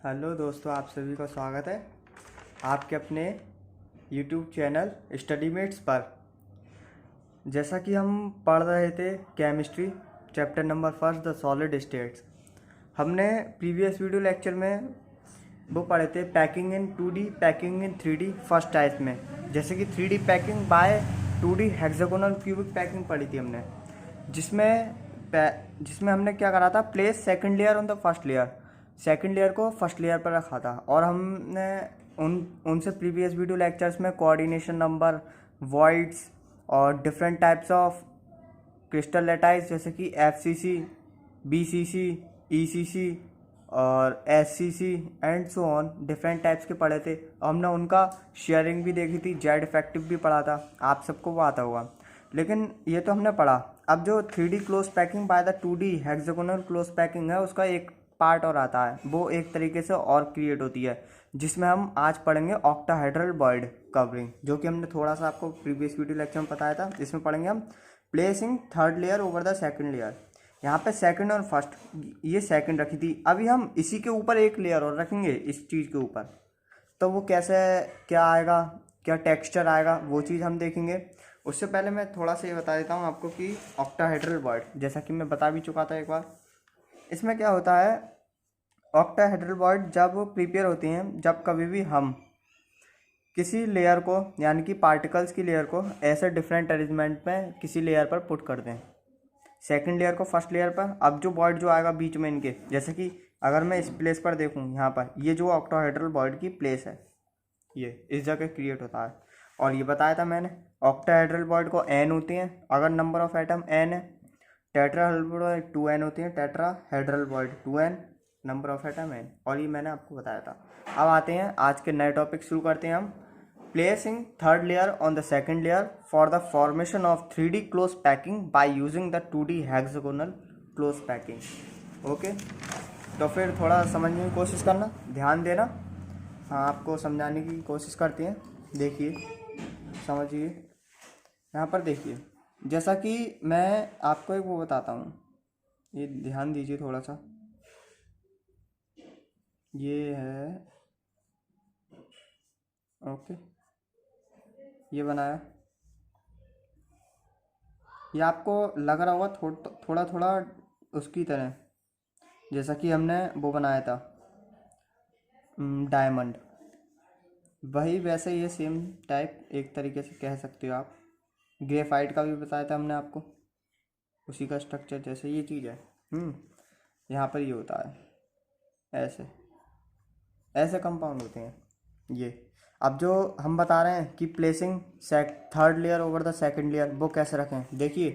Hello दोस्तों, आप सभी का स्वागत है आपके अपने यूट्यूब चैनल स्टडीमेट्स पर। जैसा कि हम पढ़ रहे थे chemistry chapter number first the solid states. हमने प्रीवियस वीडियो लेक्चर में वो पढ़े थे packing in 2D, packing in 3D first type में। जैसे कि 3D packing by 2D hexagonal cubic packing पढ़ी थी हमने, जिसमें हमने क्या करा था, place second layer on the first layer, second layer को फर्स्ट लेयर पर रखा था। और हमने उनसे प्रीवियस वीडियो लेक्चर्स में कोऑर्डिनेशन नंबर, वॉइड्स और डिफरेंट टाइप्स ऑफ क्रिस्टल लेटाइज जैसे कि FCC, BCC, ECC और SCC and so on different types के पढ़े थे। हमने उनका शेयरिंग भी देखी थी, जेड इफेक्टिव भी पढ़ा था, आप सबको वो आता होगा। लेकिन ये तो हमने पढ़ा। अब जो 3D close packing by the 2D hexagonal close packing है, उसका एक पार्ट और आता है, वो एक तरीके से और क्रिएट होती है, जिसमें हम आज पढ़ेंगे ऑक्टाहेड्रल वॉइड कवरिंग, जो कि हमने थोड़ा सा आपको प्रीवियस वीडियो लेक्चर में बताया था। इसमें पढ़ेंगे हम placing third layer over the second layer. यहाँ पे सेकंड और फर्स्ट, ये सेकंड रखी थी, अभी हम इसी के ऊपर एक लेयर और रखेंगे इस चीज़ के ऊपर। तो वो कैसे, क्या आएगा, क्या टेक्सचर आएगा, वो चीज़ हम देखेंगे। उससे पहले मैं थोड़ा सा ये बता देता हूँ आपको कि ऑक्टाहेड्रल वॉइड, जैसा कि मैं बता भी चुका था एक बार, इसमें क्या होता है। ऑक्टाहेड्रल वॉइड जब प्रिपेयर होती हैं, जब कभी भी हम किसी लेयर को, यानी कि पार्टिकल्स की लेयर को ऐसे डिफरेंट अरेंजमेंट में किसी लेयर पर पुट कर दें, सेकंड लेयर को फर्स्ट लेयर पर। अब जो वॉइड जो आएगा बीच में इनके, जैसे कि अगर मैं इस प्लेस पर देखूं, यहाँ पर ये जो ऑक्टाहेड्रल वॉइड की प्लेस है, ये इस जगह क्रिएट होता है। और ये बताया था मैंने, ऑक्टाहेड्रल वॉइड को n होती हैं अगर नंबर ऑफ एटम n है। टेट्राहेड्रल वॉइड 2n होती हैं, tetrahedral void 2n, number of atom n। और ये मैंने आपको बताया था। अब आते हैं आज के नए टॉपिक, शुरू करते हैं हम। Placing third layer on the second layer for the formation of 3D close packing by using the 2D hexagonal close packing. Okay, तो फिर थोड़ा समझने की कोशिश करना, ध्यान देना। हाँ, आपको समझाने की कोशिश करते हैं। देखिए, समझिए, यहाँ पर देखिए, जैसा कि मैं आपको एक वो बताता हूँ, ये ध्यान दीजिए थोड़ा सा। ये है, ओके, ये बनाया, ये आपको लग रहा होगा थोड़ा थोड़ा उसकी तरह, जैसा कि हमने वो बनाया था डायमंड, वही वैसे ये सेम टाइप एक तरीके से कह सकते हो आप। ग्रेफाइट का भी बताया था हमने आपको, उसी का स्ट्रक्चर जैसे ये चीज़ है। यहाँ पर ये होता है, ऐसे ऐसे कंपाउंड होते हैं ये। अब जो हम बता रहे हैं कि placing third layer over the second layer, वो कैसे रखें। देखिए,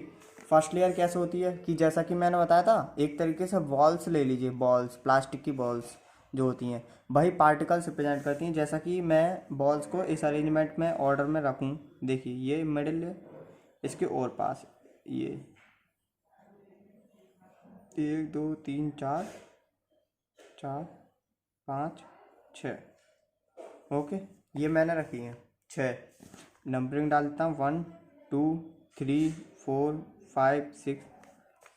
फर्स्ट लेयर कैसे होती है कि जैसा कि मैंने बताया था, एक तरीके से बॉल्स ले लीजिए, बॉल्स, प्लास्टिक की बॉल्स जो होती हैं, वही पार्टिकल्स रिप्रेजेंट करती हैं। जैसा कि मैं बॉल्स को इस अरेंजमेंट में ऑर्डर में रखूँ, देखिए ये मिडिल लेयर, इसके और पास ये 1 2 3 4 4 5 6, ओके, ये मैंने रखी है 6। नंबरिंग डाल देता हूँ 1 2 3 4 5 6,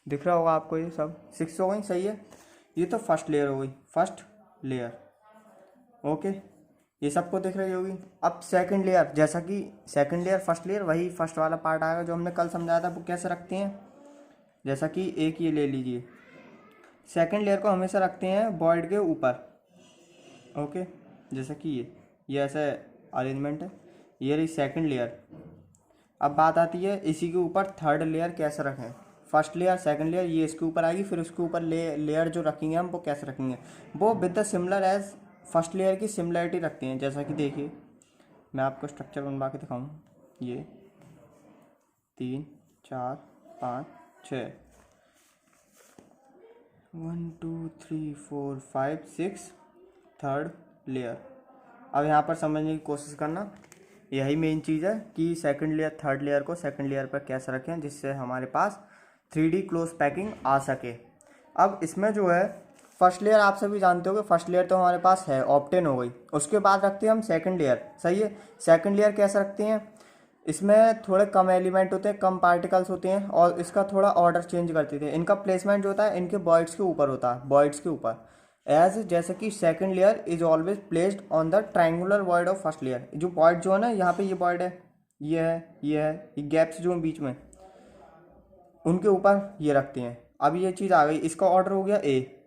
दिख रहा होगा आपको, ये सब 6 हो गई, सही है। ये तो फर्स्ट लेयर हो गई, फर्स्ट लेयर, ओके, ये सबको दिख रही होगी। अब सेकंड लेयर, जैसा कि सेकंड लेयर फर्स्ट लेयर, वही फर्स्ट वाला पार्ट आएगा जो हमने कल समझाया था, वो कैसे रखते हैं। जैसा कि एक ये ले लीजिए, सेकंड लेयर को हमेशा रखते हैं वॉइड के ऊपर, ओके, जैसा कि ये ऐसा अरेंजमेंट है, ये रही सेकंड लेयर। अब बात आती है इसी के ऊपर थर्ड लेयर कैसे रखें। फर्स्ट लेयर, सेकंड लेयर, ये इसके ऊपर आएगी, फिर उसके ऊपर लेयर जो रखेंगे हम, वो कैसे रखेंगे, वो with the similar as first layer की सिमिलरिटी रखते हैं। जैसा कि देखिए, मैं आपको स्ट्रक्चर बनवा के दिखाऊँ, ये 3 4 5 6, 1 2 3 4 5 6, थर्ड लेयर। अब यहाँ पर समझने की कोशिश करना, यही मेन चीज़ है कि सेकंड लेयर थर्ड लेयर को सेकंड लेयर पर कैसे रखें जिससे हमारे पास 3D क्लोज पैकिंग आ सके। अब इसमें जो है फर्स्ट लेयर, आप सभी जानते हो कि फर्स्ट लेयर तो हमारे पास है, ऑप्टेन हो गई। उसके बाद रखते हैं हम सेकंड लेयर, सही है। सेकंड लेयर कैसे रखते हैं, इसमें थोड़े कम एलिमेंट होते हैं, कम पार्टिकल्स होते हैं, और इसका थोड़ा ऑर्डर चेंज करते थे। इनका प्लेसमेंट जो होता है इनके बॉइड्स के ऊपर होता है, बॉइड्स के ऊपर। एज जैसे कि second layer is always placed on the triangular void of first layer. जो वॉइड जो है ना, यहाँ पे ये वॉइड है, ये है, ये है, ये गैप्स जो हैं बीच में, उनके ऊपर ये रखते हैं। अब ये चीज़ आ गई, इसका ऑर्डर हो गया ए,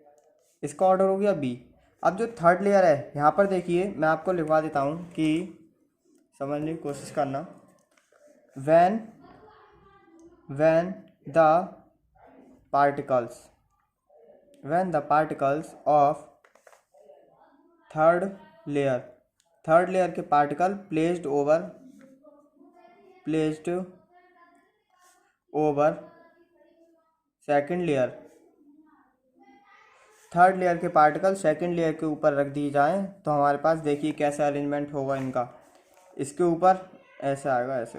इसका ऑर्डर हो गया बी। अब जो थर्ड लेयर है यहाँ पर देखिए, मैं आपको लिखवा देता हूँ कि समझने की कोशिश करना। when the particles of third layer के particle placed over second layer, third layer के पार्टिकल सेकंड लेयर के ऊपर रख दिए जाएं, तो हमारे पास देखिए कैसे अरेंजमेंट होगा इनका। इसके ऊपर ऐसे आएगा, ऐसे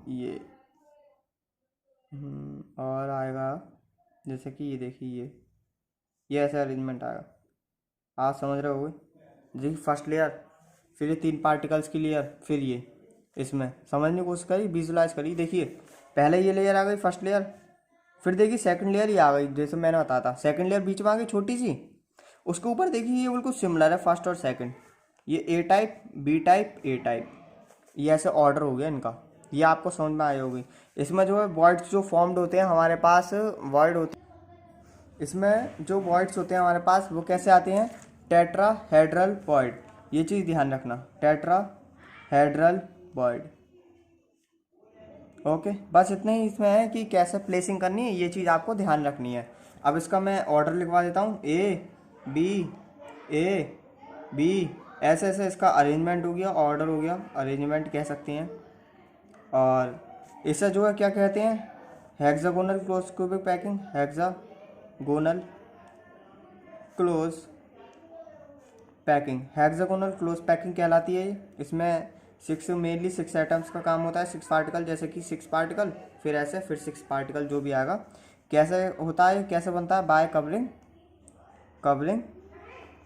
ये और आएगा, जैसे कि ये देखिए, ये ऐसा अरेंजमेंट आएगा। आप समझ रहे हो जी। फर्स्ट लेयर, फिर ये 3 पार्टिकल्स की लेयर, फिर ये इसमें समझने की कोशिश करिए, विजुलाइज करिए। देखिए पहले ये लेयर आ गई फर्स्ट लेयर, फिर देखिए सेकंड लेयर ये आ गई, जैसे मैंने बताया था सेकंड लेयर बीच में आ गई छोटी सी, उसके ऊपर देखिए ये बिल्कुल सिमिलर है फर्स्ट और सेकंड, ये ए टाइप, बी टाइप, ए टाइप, ये ऐसे ऑर्डर हो गया इनका। ये आपको समझ में आई होगी। इसमें जो है वॉइड्स जो फॉर्म्ड होते हैं हमारे पास, वॉइड होते इसमें जो वॉइड्स होते हैं हमारे पास वो कैसे आते हैं, टेट्राहेड्रल वॉइड। ये चीज़ ध्यान रखना, टेट्राहेड्रल वॉइड। ओके, बस इतना ही इसमें है कि कैसे प्लेसिंग करनी है, ये चीज़ आपको ध्यान रखनी है। अब इसका मैं ऑर्डर लिखवा देता हूँ, ए बी, ऐसे ऐसे इसका अरेंजमेंट हो गया, ऑर्डर हो गया, अरेंजमेंट कह सकते हैं। और इसे जो है क्या कहते हैं, hexagonal close cubic packing, hexagonal close packing कहलाती है। इसमें मेनली 6 आइटम्स का काम होता है, 6 पार्टिकल, जैसे कि 6 पार्टिकल, फिर ऐसे, फिर 6 पार्टिकल जो भी आएगा। कैसे होता है, कैसे बनता है, bye covering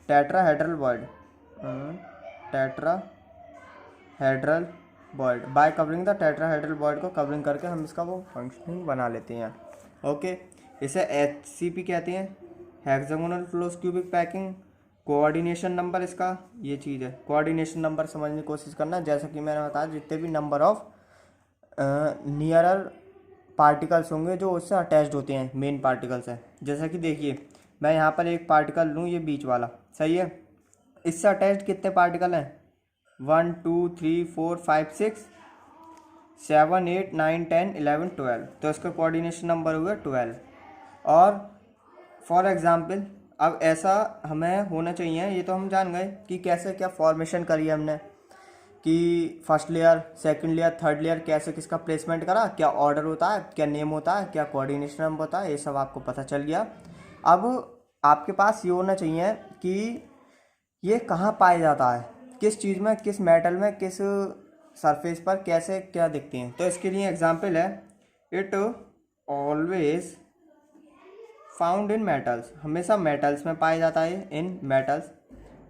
tetrahedral void, tetrahedral void, bye covering the tetrahedral void को कवरिंग करके हम इसका वो फंक्शनिंग बना लेते हैं। ओके, इसे HCP कहते हैं, hexagonal close cubic packing. Coordination number इसका ये चीज़ है, कोऑर्डिनेशन नंबर समझने की कोशिश करना। जैसा कि मैंने बताया, जितने भी नंबर ऑफ नियरर पार्टिकल्स होंगे जो उससे अटैच्ड होते हैं, मेन पार्टिकल्स हैं। जैसा कि देखिए मैं यहाँ पर एक पार्टिकल लूँ, ये बीच वाला, सही है, इससे अटैच्ड कितने पार्टिकल हैं, 1 2 3 4 5 6 7 8 9 10 11 12, तो इसका कोऑर्डिनेशन नंबर हुआ 12। और फॉर एग्जांपल अब ऐसा हमें होना चाहिए, ये तो हम जान गए कि कैसे क्या फॉर्मेशन करी है हमने, कि first layer, second layer, third layer कैसे किसका प्लेसमेंट करा, क्या ऑर्डर होता है, क्या नेम होता है, क्या कोऑर्डिनेशन नंबर होता है, ये सब आपको पता चल गया। अब आपके पास ये होना चाहिए कि ये कहाँ पाया जाता है, किस चीज़ में, किस मेटल में, किस सरफेस पर कैसे क्या दिखते हैं। तो इसके लिए एग्जांपल है, it always found in metals, हमेशा मेटल्स में पाया जाता है, इन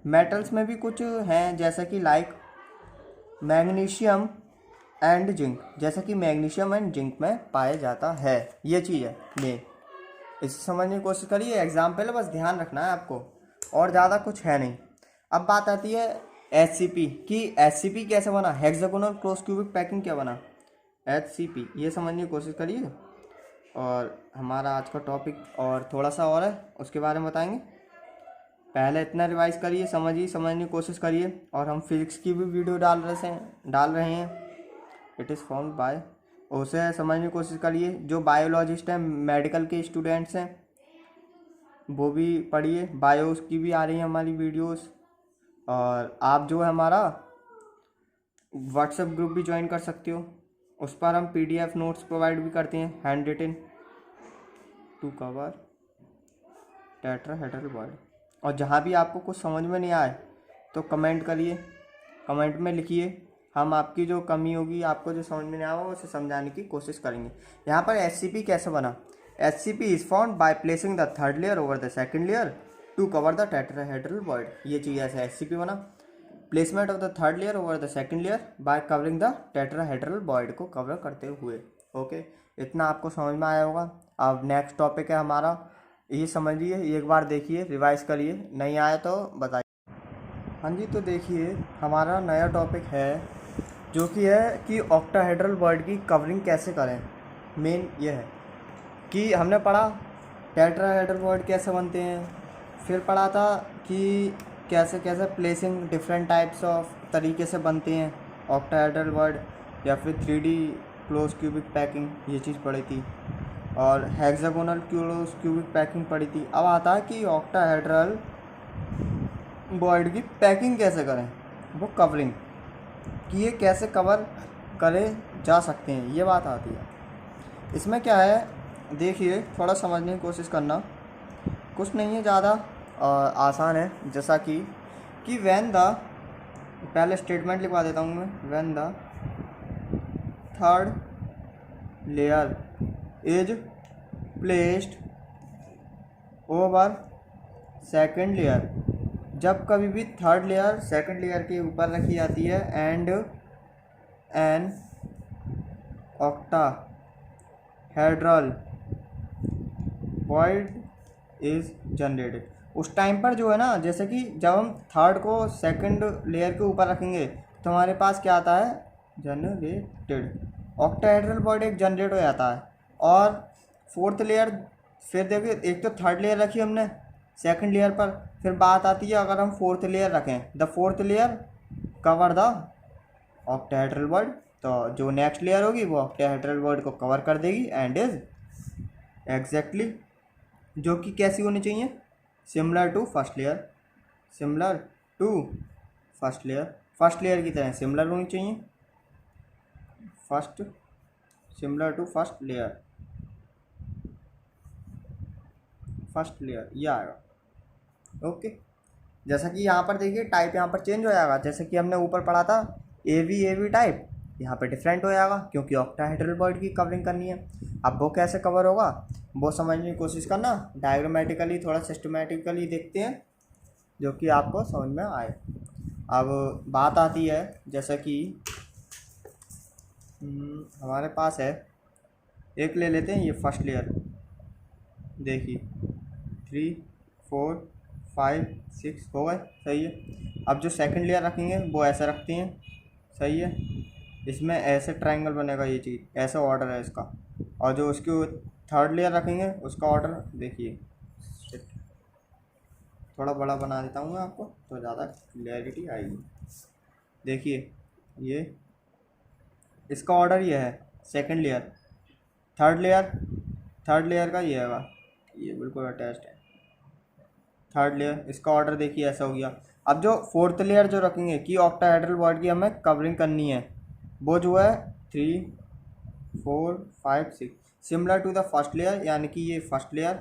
मेटल्स में भी कुछ हैं, जैसे कि लाइक मैग्नीशियम एंड जिंक, जैसा कि मैग्नीशियम एंड जिंक में पाया जाता है। ये चीज़ है मेन, इसे समझने की कोशिश करिए। एग्जाम्पल है, बस ध्यान रखना है आपको, और ज़्यादा कुछ है नहीं। अब बात आती है HCP की, HCP कैसे बना, हेक्सागोनल क्लोज क्यूबिक पैकिंग क्या बना, HCP, ये समझने की कोशिश करिए। और हमारा आज का टॉपिक और थोड़ा सा और है, उसके बारे में बताएंगे। पहले इतना रिवाइज करिए, समझने की कोशिश करिए। और हम फिजिक्स की भी वीडियो डाल रहे हैं, इट इज़ फाउंड बाय, उसे समझने की कोशिश करिए। जो बायोलॉजिस्ट हैं, मेडिकल के स्टूडेंट्स हैं, वो भी पढ़िए, बायोस की भी आ रही हैं हमारी वीडियोस। और आप जो है हमारा व्हाट्सएप ग्रुप भी ज्वाइन कर सकते हो, उस पर हम PDF नोट्स प्रोवाइड भी करते हैं, handwritten, to cover tetrahedral void. और जहाँ भी आपको कुछ समझ में नहीं आए तो कमेंट करिए, कमेंट में लिखिए, हम आपकी जो कमी होगी, आपको जो समझ में नहीं आया उसे समझाने की कोशिश करेंगे। यहाँ पर HCP कैसे बना, HCP is found by placing the third layer over the second layer to cover the tetrahedral void. ये चीज़ ऐसे HCP बना, placement of the third layer over the second layer by covering the tetrahedral void को cover करते हुए। Okay, इतना आपको समझ में आया होगा। अब नेक्स्ट टॉपिक है हमारा ये समझिए, एक बार देखिए, रिवाइज करिए, नहीं आया तो बताइए। हाँ जी, तो देखिए हमारा नया टॉपिक है जो कि है कि ऑक्टाहेड्रल वर्ड की कवरिंग कैसे करें। मेन ये है कि हमने पढ़ा टेट्राहेड्रल वर्ड कैसे बनते हैं, फिर पढ़ा था कि कैसे कैसे प्लेसिंग डिफरेंट टाइप्स ऑफ तरीके से बनते हैं ऑक्टाहेड्रल वर्ड, या फिर 3D क्लोज क्यूबिक पैकिंग, ये चीज़ पढ़ी थी। और हेक्सागोनल क्लोज क्यूबिक पैकिंग पढ़ी थी। अब आता है कि ऑक्टाहेड्रल वर्ड की पैकिंग कैसे करें, वो कवरिंग, कि ये कैसे कवर करे जा सकते हैं, ये बात आती है। इसमें क्या है, देखिए थोड़ा समझने की कोशिश करना, कुछ नहीं है ज़्यादा, आसान है। जैसा कि व्हेन द, पहले स्टेटमेंट लिखवा देता हूँ मैं, when the third layer is placed over second layer, जब कभी भी थर्ड लेयर सेकंड लेयर के ऊपर रखी जाती है, and an octahedral void is generated, उस टाइम पर जो है ना, जैसे कि जब हम थर्ड को सेकंड लेयर के ऊपर रखेंगे तो हमारे पास क्या आता है, जनरेटेड, ऑक्टाहेड्रल वर्ड एक जनरेट हो जाता है। और फोर्थ लेयर, फिर देखिए एक तो थर्ड लेयर रखी हमने सेकंड लेयर पर, फिर बात आती है अगर हम फोर्थ लेयर रखें, the fourth layer cover the octahedral word, तो जो नेक्स्ट लेयर होगी वो ऑक्टाहेड्रल वर्ड को कवर कर देगी, एंड इज एग्जैक्टली, जो कि कैसी होनी चाहिए, similar to first layer, similar to first layer, first layer की तरह सिमिलर होनी चाहिए, first, similar to first layer, first layer, ये आएगा। ओके, जैसा कि यहाँ पर देखिए टाइप यहाँ पर चेंज हो जाएगा, जैसे कि हमने ऊपर पढ़ा था ए वी टाइप, यहाँ पे डिफरेंट हो जाएगा क्योंकि ऑक्टाहेड्रल वर्ड की कवरिंग करनी है। अब वो कैसे कवर होगा वो समझने की कोशिश करना, डायग्रामेटिकली थोड़ा सिस्टमेटिकली देखते हैं जो कि आपको समझ में आए। अब बात आती है जैसे कि हमारे पास है, एक ले लेते हैं ये फर्स्ट लेयर, देखिए 3 4 5 6 हो गए, सही है। अब जो सेकंड लेयर रखेंगे वो ऐसे रखते हैं, सही है, इसमें ऐसे ट्रायंगल बनेगा, ये चीज़ ऐसा ऑर्डर है इसका। और जो उसके थर्ड लेयर रखेंगे उसका ऑर्डर देखिए, थोड़ा बड़ा बना देता हूँ मैं आपको तो ज़्यादा क्लैरिटी आएगी। देखिए ये इसका ऑर्डर ये है, second layer, third layer, third layer का ये है, ये बिल्कुल अटैच्ड है, थर्ड लेयर, इसका ऑर्डर देखिए ऐसा हो गया। अब जो फोर्थ लेयर जो रखेंगे कि ऑक्टाहेड्रल वर्ड की हमें कवरिंग करनी है, वो जो है 3 4 5 6, similar to the first layer, यानी कि ये first layer,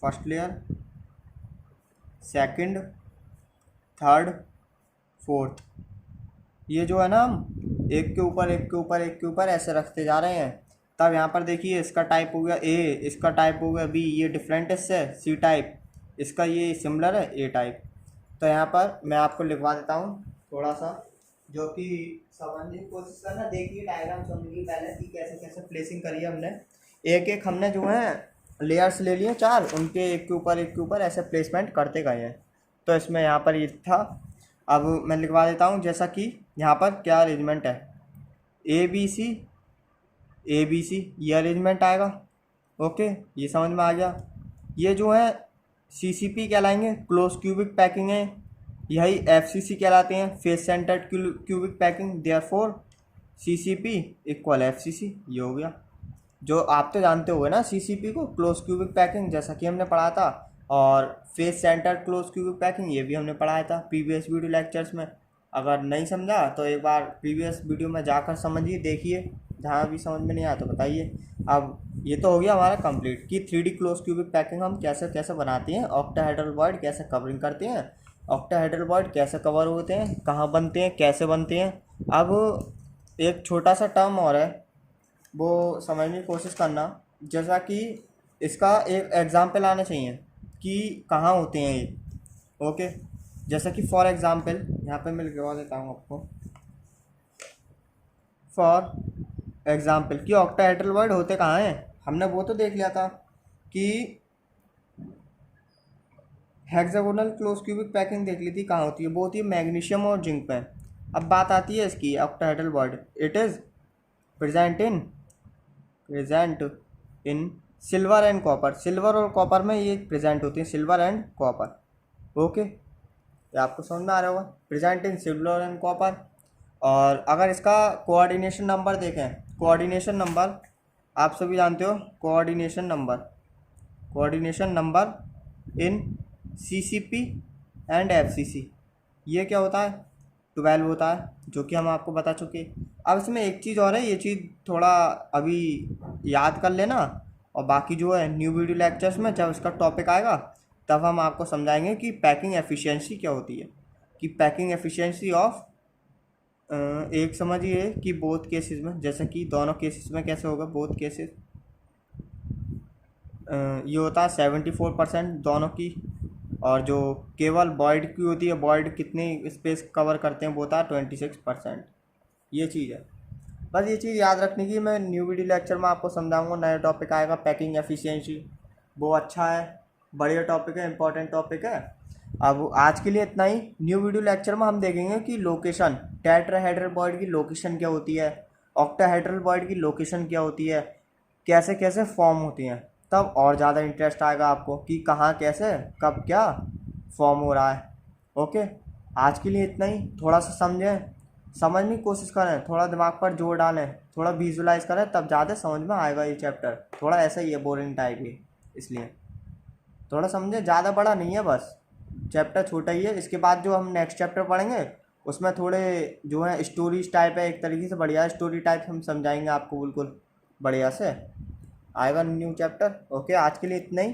first layer, second, third, fourth, ये जो है ना हम एक के ऊपर एक के ऊपर एक के ऊपर ऐसे रखते जा रहे हैं। तब यहाँ पर देखिए इसका टाइप हो गया ए, इसका टाइप हो गया बी, ये डिफरेंट इससे, सी टाइप, इसका ये सिमिलर है ए टाइप। तो यहाँ पर मैं आपको लिखवा देता हूँ थोड़ा सा, जो कि समझने की कोशिश करना। देखिए डायग्राम समझिए पहले कि कैसे कैसे प्लेसिंग करी है हमने, एक एक हमने जो है लेयर्स ले लिए 4, उनके एक के ऊपर ऐसे प्लेसमेंट करते गए हैं। तो इसमें यहाँ पर ये था। अब मैं लिखवा देता हूँ, जैसा कि यहाँ पर क्या अरेंजमेंट है, ए बी सी ये अरेंजमेंट आएगा। ओके, ये समझ में आ गया। ये जो है CCP कहलाएंगे, क्लोज क्यूबिक पैकिंग है, यही FCC कहलाते हैं, face centred cubic packing, therefore CCP equal FCC, ये हो गया। जो आप तो जानते होंगे ना CCP को, क्लोज क्यूबिक पैकिंग, जैसा कि हमने पढ़ा था। और face centred close cubic packing ये भी हमने पढ़ाया था प्रीवियस वीडियो लेक्चर्स में। अगर नहीं समझा तो एक बार प्रीवियस वीडियो में जाकर समझिए, देखिए, जहाँ भी समझ में नहीं आया तो बताइए। अब ये तो हो गया हमारा कंप्लीट कि 3D क्लोज क्यूबिक पैकिंग हम कैसे कैसे बनाते हैं, ऑक्टाहेड्रल वर्ड कैसे कवरिंग करते हैं, ऑक्टाहेड्रल वर्ड कैसे कवर होते हैं, कहाँ बनते हैं, कैसे बनते हैं। अब एक छोटा सा टर्म और है, वो समझने की कोशिश करना, जैसा कि इसका एक एग्जाम्पल आना चाहिए कि कहाँ होते हैं ये। ओके, जैसा कि फॉर एग्जाम्पल यहाँ पे मैं लिखवा देता हूँ आपको, फॉर एग्जाम्पल कि ऑक्टाहेड्रल वर्ड होते कहाँ हैं, हमने वो तो देख लिया था कि हेक्सागोनल क्लोज क्यूबिक पैकिंग देख ली थी कहाँ होती है, वो होती है मैग्नीशियम और जिंक पे। अब बात आती है इसकी octahedral bond. It is present in silver and copper. Silver और कॉपर में ये प्रेजेंट होती है, सिल्वर एंड कॉपर। ओके, ये आपको समझ में आ रहा होगा, present in silver and copper. और अगर इसका कोऑर्डिनेशन नंबर देखें, कोऑर्डिनेशन नंबर आप सभी जानते हो, coordination number in CCP and FCC, ये क्या होता है, 12 होता है, जो कि हम आपको बता चुके। अब इसमें एक चीज़ और है, ये चीज़ थोड़ा अभी याद कर लेना, और बाकी जो है न्यू वीडियो लेक्चर्स में जब इसका टॉपिक आएगा तब हम आपको समझाएंगे कि पैकिंग एफिशिएंसी क्या होती है, कि पैकिंग एफिशिएंसी ऑफ एक समझिए कि बोथ केसेस में, जैसे कि दोनों केसेस में कैसे होगा, बोथ केसेस ये होता है 74% दोनों की, और जो केवल बॉयड की होती है, बॉयड कितनी स्पेस कवर करते हैं, वो होता है 26%। ये चीज़ है, बस ये चीज़ याद रखने की। मैं न्यू वीडियो लेक्चर में आपको समझाऊंगा, नया टॉपिक आएगा पैकिंग एफिशिएंसी, वो अच्छा है, बढ़िया टॉपिक है, इंपॉर्टेंट टॉपिक है। अब आज के लिए इतना ही। न्यू वीडियो लेक्चर में हम देखेंगे कि लोकेशन, टेट्राहेड्रल बॉयड की लोकेशन क्या होती है, ऑक्टाहेड्रल बॉयड की लोकेशन क्या होती है, कैसे कैसे फॉर्म होती हैं, तब और ज़्यादा इंटरेस्ट आएगा आपको कि कहाँ कैसे कब क्या फॉर्म हो रहा है। ओके, आज के लिए इतना ही। थोड़ा सा समझें, समझने की कोशिश करें, थोड़ा दिमाग पर जोर डालें, थोड़ा विजुलाइज करें, तब ज़्यादा समझ में आएगा ये चैप्टर। थोड़ा ऐसा ही है, बोरिंग टाइप ही, इसलिए थोड़ा समझे, ज़्यादा बड़ा नहीं है, बस चैप्टर छोटा ही है। इसके बाद जो हम नेक्स्ट चैप्टर पढ़ेंगे उसमें थोड़े जो है स्टोरीज टाइप है, एक तरीके से बढ़िया स्टोरी टाइप हम समझाएंगे आपको, बिल्कुल बढ़िया से आएगा न्यू चैप्टर। ओके, आज के लिए इतना ही।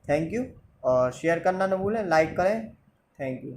थैंक यू, और शेयर करना ना भूलें, लाइक करें। Thank you.